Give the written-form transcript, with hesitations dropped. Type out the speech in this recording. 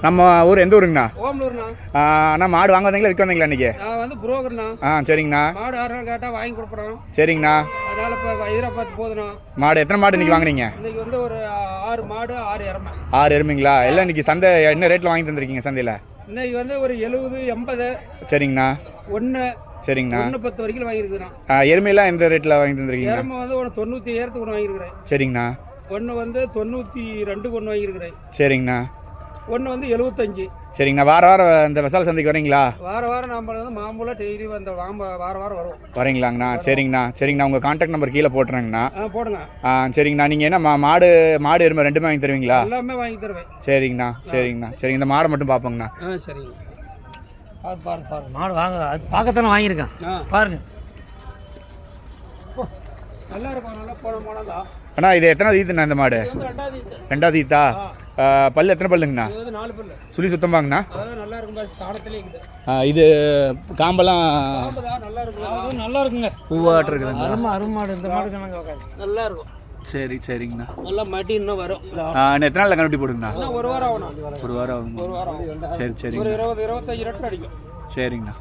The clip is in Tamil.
நம்ம ஊர் எந்த ஊருங்கண்ணா? ஓமலூர்ண்ணா. அண்ணா மாடு வாங்க வந்தீங்களா விற்க வந்தீங்களா இன்னைக்கு? நான் வந்து புரோக்கர்ண்ணா. சரிங்கண்ணா. மாடு 6 நாள் கேட்டால் வாங்கி கொடுக்குறோம். சரிங்கண்ணா. அதனால இப்போ எதிராக பார்த்து போதுண்ணா. மாடு எத்தனை மாடு இன்னைக்கு வாங்குறீங்க? இன்னைக்கு வந்து ஒரு 6 மாடு 6 எருமை. 6 எருமைங்களா? எல்லாம் இன்னைக்கு சந்தை என்ன ரேட்டில் வாங்கி தந்துருக்கீங்க சந்தையில்? இன்னைக்கு வந்து ஒரு 70 80. சரிங்கண்ணா. 1 சரிங்கண்ணா. 1 10 வரைக்கும் வாங்கியிருக்கிறேன். எருமையெல்லாம் எந்த ரேட்டில் வாங்கி தந்துருக்கீங்க? எருமை வந்து ஒரு 95,000 ஒன்று வாங்கியிருக்கிறேன். சரிங்கண்ணா. ஒன்று வந்து 92 ஒன்று வாங்கியிருக்கிறேன். சரிங்கண்ணா. ஒன்று வந்து 75. சரிங்கண்ணா. வாரம் இந்த விசால சந்தைக்கு வரீங்களா? வாரம் நம்ம வந்து மாம்பழம் டெய்லி வந்து வாரம் வரும். வரீங்களாங்கண்ணா? சரிங்கண்ணா. உங்கள் கான்டாக்ட் நம்பர் கீழே போட்டுறேங்கண்ணா. போடுங்க. சரிங்கண்ணா. நீங்கள் என்ன மாடு எருமை ரெண்டுமே வாங்கி தருவீங்களா? எல்லாமே வாங்கி தருவேன். சரிங்க. இந்த மாடை மட்டும் பார்ப்போங்கண்ணா. சரிங்க. பாரு மாடு வாங்க, அது பார்க்கத்தானே வாங்கியிருக்கேன். பாருங்க, நல்லா இருக்கும். நல்லா போன மாடல் தான். அண்ணா இது எத்தனை ஈத்துண்ணா இந்த மாடு? ரெண்டாவது ஈத்தா? பல்லு எத்தனை பல்லுங்கண்ணா? 4 பல்லு. சுழி சுத்தமாங்கண்ணா? அதெல்லாம் நல்லா இருக்கும். தானத்திலே இருக்குது. இது காம்பெல்லாம் நல்லா இருக்கும். நல்லா இருக்குங்க. பூவாட்டு இருக்குதுங்க. அருமாடு இந்த மாடு கணக்கு நல்லா இருக்கும். சரிங்கண்ணா. நல்லா மட்டி இன்னும் வரும். எத்தனை நாளில் கண்டுபிடி போடுங்கண்ணா? ஒரு வாரம் ஆகணும். ஒரு வாரம் ஆகும். சரி ஒரு 20 25 ரேட் அடிக்கும். சரிங்கண்ணா.